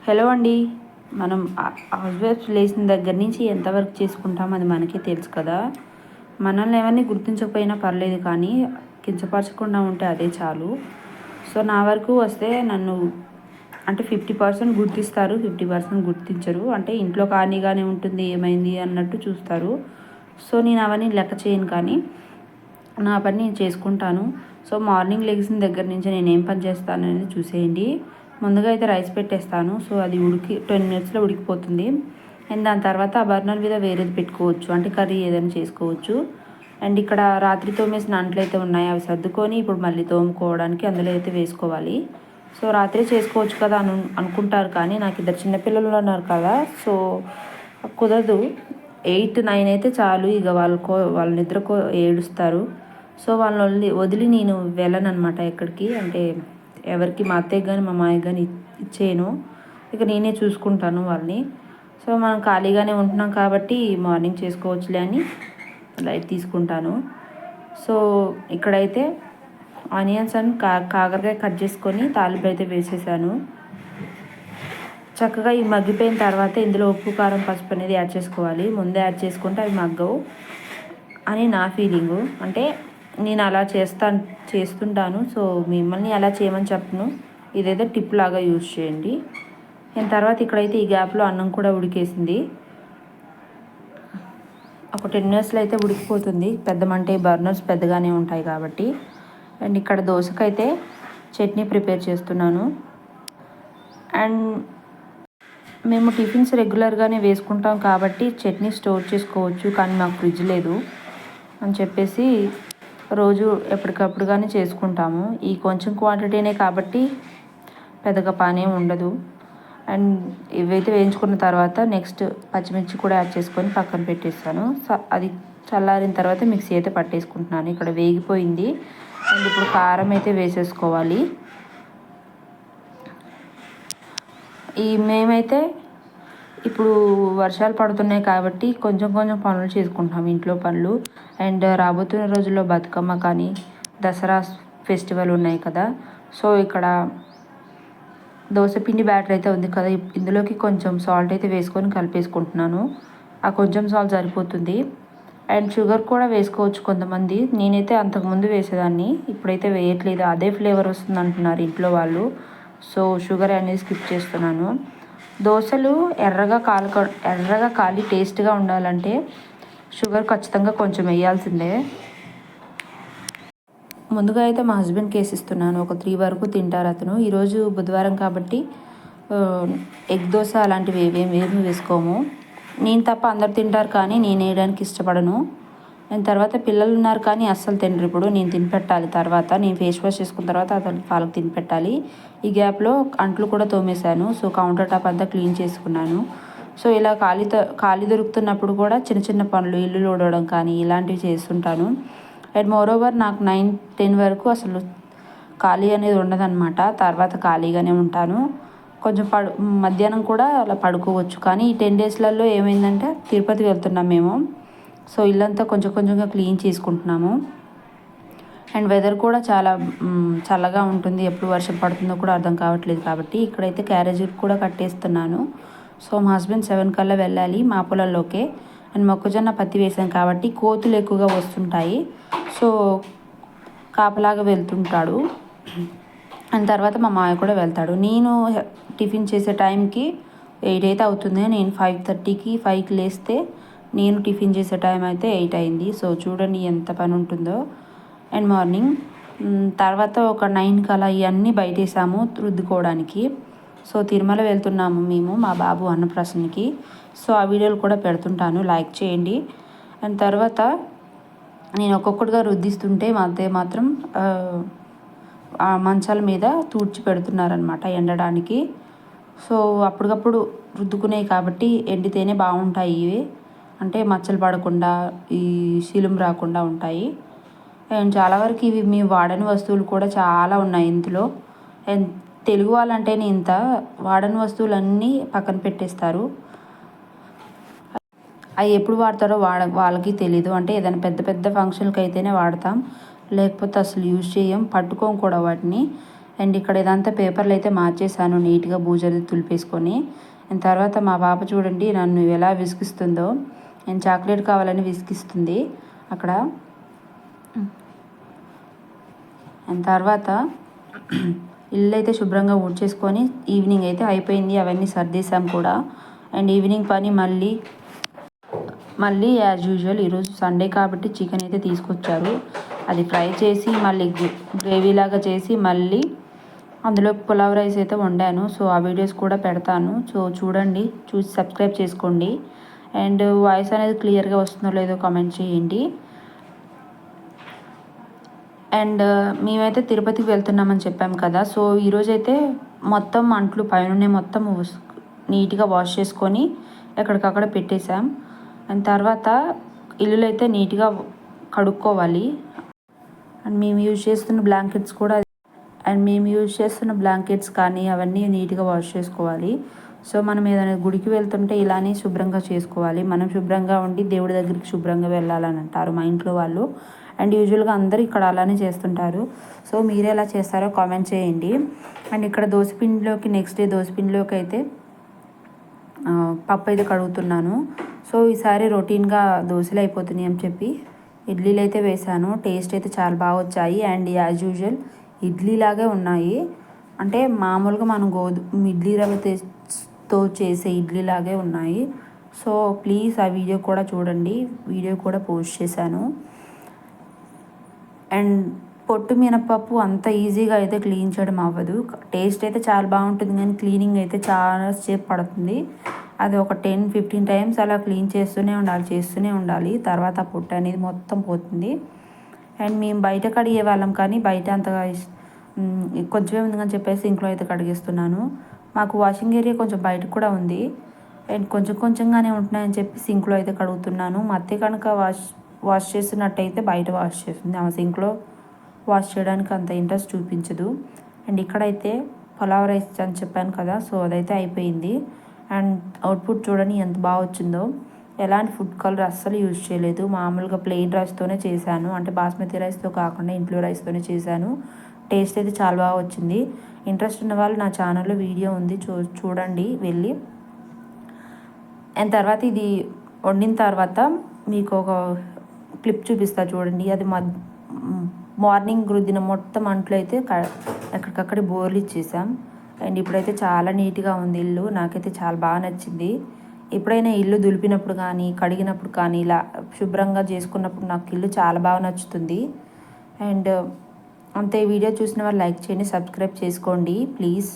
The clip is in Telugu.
హలో అండి. మనం హౌస్ వైఫ్స్ లేచిన దగ్గర నుంచి ఎంత వర్క్ చేసుకుంటాం అది మనకే తెలుసు కదా. మనల్ని ఎవరిని గుర్తించకపోయినా పర్లేదు కానీ కించపరచకుండా ఉంటే అదే చాలు. సో నా వరకు వస్తే నన్ను అంటే 50% గుర్తిస్తారు, 50% గుర్తించరు. అంటే ఇంట్లో ఖాళీగానే ఉంటుంది ఏమైంది అన్నట్టు చూస్తారు. సో నేను అవన్నీ లెక్క చేయను కానీ నా పని నేను చేసుకుంటాను. సో మార్నింగ్ లెగిసిన దగ్గర నుంచి నేను ఏం పని చేస్తాను అనేది చూసేయండి. ముందుగా అయితే రైస్ పెట్టేస్తాను. సో అది 10 మినిట్స్లో ఉడికిపోతుంది. అండ్ దాని తర్వాత ఆ బర్నర్ మీద వేరేది పెట్టుకోవచ్చు, అంటే కర్రీ ఏదైనా చేసుకోవచ్చు. అండ్ ఇక్కడ రాత్రి తోమేసిన అంట్లు అయితే ఉన్నాయి, అవి సర్దుకొని ఇప్పుడు మళ్ళీ తోముకోవడానికి అందులో అయితే వేసుకోవాలి. సో రాత్రి చేసుకోవచ్చు కదా అనుకుంటారు కానీ నాకు ఇద్దరు చిన్నపిల్లలు ఉన్నారు కదా, సో కుదరదు. 8, 9 అయితే చాలు, ఇక వాళ్ళ నిద్రకు ఏడుస్తారు. సో వాళ్ళని వదిలి నేను వెళ్ళను అనమాట ఎక్కడికి, అంటే ఎవరికి, మా అత్తయ్యకి కానీ మా మామయ్యకి కానీ ఇచ్చేయను. ఇక నేనే చూసుకుంటాను వాళ్ళని. సో మనం ఖాళీగానే ఉంటున్నాం కాబట్టి మార్నింగ్ చేసుకోవచ్చులే అని లైట్ తీసుకుంటాను. సో ఇక్కడైతే ఆనియన్స్ అండ్ కాకరకాయ కట్ చేసుకొని తాలింపు అయితే వేసేసాను. చక్కగా ఇవి మగ్గిపోయిన తర్వాత ఇందులో ఉప్పు, కారం, పసుపు అనేది యాడ్ చేసుకోవాలి. ముందే యాడ్ చేసుకుంటే అవి మగ్గవు అని నా ఫీలింగు. అంటే నేను అలా చేస్తుంటాను. సో మిమ్మల్ని అలా చేయమని చెప్పను, ఇదేదో టిప్ లాగా యూజ్ చేయండి. దాని తర్వాత ఇక్కడైతే ఈ గ్యాప్లో అన్నం కూడా ఉడికేసింది. ఒక 10 మినిట్స్లో అయితే ఉడికిపోతుంది. పెద్ద మంటే బర్నర్స్ పెద్దగానే ఉంటాయి కాబట్టి. అండ్ ఇక్కడ దోశకైతే చట్నీ ప్రిపేర్ చేస్తున్నాను. అండ్ మేము టిఫిన్స్ రెగ్యులర్గానే వేసుకుంటాం కాబట్టి చట్నీ స్టోర్ చేసుకోవచ్చు, కానీ మాకు ఫ్రిడ్జ్ లేదు అని చెప్పేసి రోజు ఎప్పటికప్పుడు కానీ చేసుకుంటాము. ఈ కొంచెం క్వాంటిటీనే కాబట్టి పెద్దగా పని ఉండదు. అండ్ ఇవైతే వేయించుకున్న తర్వాత నెక్స్ట్ పచ్చిమిర్చి కూడా యాడ్ చేసుకొని పక్కన పెట్టేస్తాను. అది చల్లారిన తర్వాత మిక్సీ అయితే పట్టేసుకుంటున్నాను. ఇక్కడ వేగిపోయింది. అండ్ ఇప్పుడు కారం అయితే వేసేసుకోవాలి. మేమైతే ఇప్పుడు వర్షాలు పడుతున్నాయి కాబట్టి కొంచెం కొంచెం పనులు చేసుకుంటున్నాం, ఇంట్లో పనులు. అండ్ రాబోతున్న రోజుల్లో బతుకమ్మ కానీ దసరా ఫెస్టివల్ ఉన్నాయి కదా. సో ఇక్కడ దోశపిండి బ్యాటర్ అయితే ఉంది కదా, ఇందులోకి కొంచెం సాల్ట్ అయితే వేసుకొని కలిపేసుకుంటున్నాను. ఆ కొంచెం సాల్ట్ సరిపోతుంది. అండ్ షుగర్ కూడా వేసుకోవచ్చు కొంతమంది. నేనైతే అంతకుముందు వేసేదాన్ని, ఇప్పుడైతే వేయట్లేదు. అదే ఫ్లేవర్ వస్తుంది అంటున్నారు ఇంట్లో వాళ్ళు. సో షుగర్ అనేది స్కిప్ చేస్తున్నాను. దోశలు ఎర్రగా కాలి టేస్ట్గా ఉండాలంటే షుగర్ ఖచ్చితంగా కొంచెం వేయాల్సిందే. ముందుగా అయితే మా హస్బెండ్కి వేసిస్తున్నాను. ఒక 3 వరకు తింటారు అతను. ఈరోజు బుధవారం కాబట్టి ఎగ్ దోశ అలాంటివి ఏమీ వేసుకోము. నేను తప్ప అందరు తింటారు కానీ నేను వేయడానికి ఇష్టపడను. అండ్ తర్వాత పిల్లలు ఉన్నారు కానీ అస్సలు తినరు. ఇప్పుడు నేను తినిపెట్టాలి. తర్వాత నేను ఫేస్ వాష్ చేసుకున్న తర్వాత వాళ్ళకి తినిపెట్టాలి. ఈ గ్యాప్లో అంట్లు కూడా తోమేశాను. సో కౌంటర్ టాప్ అంతా క్లీన్ చేసుకున్నాను. సో ఇలా ఖాళీ దొరుకుతున్నప్పుడు కూడా చిన్న చిన్న పనులు, ఇల్లు ఊడవడం కానీ ఇలాంటివి చేస్తుంటాను. అండ్ మోరోవర్ నాకు 9, 10 వరకు అసలు ఖాళీ అనేది ఉండదన్నమాట. తర్వాత ఖాళీగానే ఉంటాను. కొంచెం మధ్యాహ్నం కూడా అలా పడుకోవచ్చు. కానీ ఈ 10 డేస్లలో ఏమైందంటే తిరుపతి వెళ్తున్నాం మేము. సో ఇల్లంతా కొంచెం కొంచెంగా క్లీన్ చేసుకుంటున్నాము. అండ్ వెదర్ కూడా చాలా చల్లగా ఉంటుంది. ఎప్పుడు వర్షం పడుతుందో కూడా అర్థం కావట్లేదు కాబట్టి ఇక్కడైతే క్యారేజీ కూడా కట్టేస్తున్నాను. సో మా హస్బెండ్ 7 కల్లా వెళ్ళాలి మా పొలంలోకే. అండ్ మొక్కజొన్న పత్తి వేసాం కాబట్టి కోతులు ఎక్కువగా వస్తుంటాయి. సో కాపలాగా వెళ్తుంటాడు. అండ్ తర్వాత మా మాయ కూడా వెళ్తాడు. నేను టిఫిన్ చేసే టైంకి 8 అయితే అవుతుంది. నేను 5:30కి 5కి లేస్తే నేను టిఫిన్ చేసే టైం అయితే 8 అయింది. సో చూడండి ఎంత పని ఉంటుందో. అండ్ మార్నింగ్ తర్వాత ఒక 9కి అలా ఇవన్నీ బయటేసాము రుద్దుకోవడానికి. సో తిరుమల వెళ్తున్నాము మేము, మా బాబు అన్నప్రాసనకి. సో ఆ వీడియోలు కూడా పెడుతుంటాను, లైక్ చేయండి. అండ్ తర్వాత నేను ఒక్కొక్కటిగా రుద్దిస్తుంటే మా అత్తయ్య మాత్రం ఆ మంచాల మీద తూడ్చి పెడుతున్నారనమాట ఎండడానికి. సో అప్పటికప్పుడు రుద్దుకునేవి కాబట్టి ఎండితేనే బాగుంటాయి ఇవి, అంటే మచ్చలు పడకుండా ఈ శీలం రాకుండా ఉంటాయి. అండ్ చాలా వరకు ఇవి మేము వాడని వస్తువులు కూడా చాలా ఉన్నాయి ఇందులో. అండ్ తెలుగు వాళ్ళంటేనే ఇంత వాడని వస్తువులన్నీ పక్కన పెట్టేస్తారు. అవి ఎప్పుడు వాడతారో వాళ్ళకి తెలీదు. అంటే ఏదైనా పెద్ద పెద్ద ఫంక్షన్కి అయితేనే వాడతాం, లేకపోతే అసలు యూజ్ చేయం, పట్టుకోం కూడా వాటిని. అండ్ ఇక్కడ ఇదంతా పేపర్లు అయితే మార్చేసాను నీట్గా బూజది తులిపేసుకొని. అండ్ తర్వాత మా పాప చూడండి నన్ను ఎలా విసిగిస్తుందో. అండ్ చాక్లెట్ కావాలని విసిగిస్తుంది అక్కడ. అండ్ తర్వాత ఇల్లు అయితే శుభ్రంగా ఊడ్చేసుకొని ఈవినింగ్ అయితే అయిపోయింది. అవన్నీ సర్దేశాం కూడా. అండ్ ఈవినింగ్ పని మళ్ళీ యాజ్ యూజువల్ ఈరోజు సండే కాబట్టి చికెన్ అయితే తీసుకొచ్చారు. అది ఫ్రై చేసి మళ్ళీ గ్రేవీ లాగా చేసి మళ్ళీ అందులో పులావ్ రైస్ అయితే వండాను. సో ఆ వీడియోస్ కూడా పెడతాను. సో చూడండి, చూసి సబ్స్క్రైబ్ చేసుకోండి. అండ్ వాయిస్ అనేది క్లియర్గా వస్తుందో లేదో కామెంట్ చేయండి. అండ్ మేమైతే తిరుపతికి వెళ్తున్నామని చెప్పాము కదా. సో ఈరోజైతే మొత్తం అంట్లు పైన మొత్తం నీట్గా వాష్ చేసుకొని ఎక్కడికక్కడ పెట్టేశాం. అండ్ తర్వాత ఇల్లులు అయితే నీట్గా కడుక్కోవాలి. అండ్ మేము యూజ్ చేస్తున్న బ్లాంకెట్స్ కానీ అవన్నీ నీట్గా వాష్ చేసుకోవాలి. సో మనం ఏదైనా గుడికి వెళ్తుంటే ఇలానే శుభ్రంగా చేసుకోవాలి. మనం శుభ్రంగా ఉండి దేవుడి దగ్గరికి శుభ్రంగా వెళ్ళాలని అంటారు మా ఇంట్లో వాళ్ళు. అండ్ యూజువల్గా అందరూ ఇక్కడ అలానే చేస్తుంటారు. సో మీరు ఎలా చేస్తారో కామెంట్ చేయండి. అండ్ ఇక్కడ నెక్స్ట్ డే దోసపిండిలోకి అయితే పప్పు అయితే కడుగుతున్నాను. సో ఈసారి రొటీన్గా దోశలు అయిపోతున్నాయి అని చెప్పి ఇడ్లీలు అయితే వేశాను. టేస్ట్ అయితే చాలా బాగా వచ్చాయి. అండ్ యాజ్ యూజువల్ ఇడ్లీలాగే ఉన్నాయి. అంటే మామూలుగా మనం ఇడ్లీ రవ్వతో చేసే ఇడ్లీలాగే ఉన్నాయి. సో ప్లీజ్ ఆ వీడియో కూడా చూడండి. వీడియో కూడా పోస్ట్ చేశాను. అండ్ పొట్టు మినపప్పు అంత ఈజీగా అయితే క్లీన్ చేయడం అవ్వదు. టేస్ట్ అయితే చాలా బాగుంటుంది కానీ క్లీనింగ్ అయితే చాలా సేపు పడుతుంది. అది ఒక 10-15 టైమ్స్ అలా క్లీన్ చేస్తూనే ఉండాలి. తర్వాత ఆ పొట్టు అనేది మొత్తం పోతుంది. అండ్ మేము బయట కడిగే వాళ్ళం కానీ బయట అంతగా కొంచెమే ఉంది అని చెప్పేసి ఇంట్లో అయితే కడిగేస్తున్నాను. మాకు వాషింగ్ ఏరియా కొంచెం బయట కూడా ఉంది. అండ్ కొంచెంగానే ఉంటున్నాయని చెప్పి సింక్లో అయితే కడుగుతున్నాను. మా అత్తే కనుక వాష్ చేస్తున్నట్టయితే బయట వాష్ చేస్తుంది. ఆమె సింక్లో వాష్ చేయడానికి అంత ఇంట్రెస్ట్ చూపించదు. అండ్ ఇక్కడైతే పులావ్ రైస్ అని చెప్పాను కదా. సో అదైతే అయిపోయింది. అండ్ అవుట్పుట్ చూడండి ఎంత బాగా వచ్చిందో. ఎలాంటి ఫుడ్ కలర్ అస్సలు యూజ్ చేయలేదు. మామూలుగా ప్లెయిన్ రైస్తోనే చేశాను. అంటే బాస్మతి రైస్తో కాకుండా ఇంట్లో రైస్తోనే చేశాను. టేస్ట్ అయితే చాలా బాగా వచ్చింది. ఇంట్రెస్ట్ ఉన్న వాళ్ళు నా ఛానల్లో వీడియో ఉంది, చూడండి వెళ్ళి. అండ్ తర్వాత ఇది వండిన తర్వాత మీకు ఒక క్లిప్ చూపిస్తా చూడండి. అది మార్నింగ్ రుద్దిన మొత్తం అంట్లో అయితే ఎక్కడికక్కడ బోర్లు ఇచ్చేసాం. అండ్ ఇప్పుడైతే చాలా నీట్గా ఉంది ఇల్లు. నాకైతే చాలా బాగా నచ్చింది. ఎప్పుడైనా ఇల్లు దులిపినప్పుడు కానీ కడిగినప్పుడు కానీ ఇలా శుభ్రంగా చేసుకున్నప్పుడు నాకు ఇల్లు చాలా బాగా నచ్చుతుంది. అండ్ అంతే. వీడియో చూసిన వాళ్ళు లైక్ చేయండి, సబ్స్క్రైబ్ చేసుకోండి ప్లీజ్.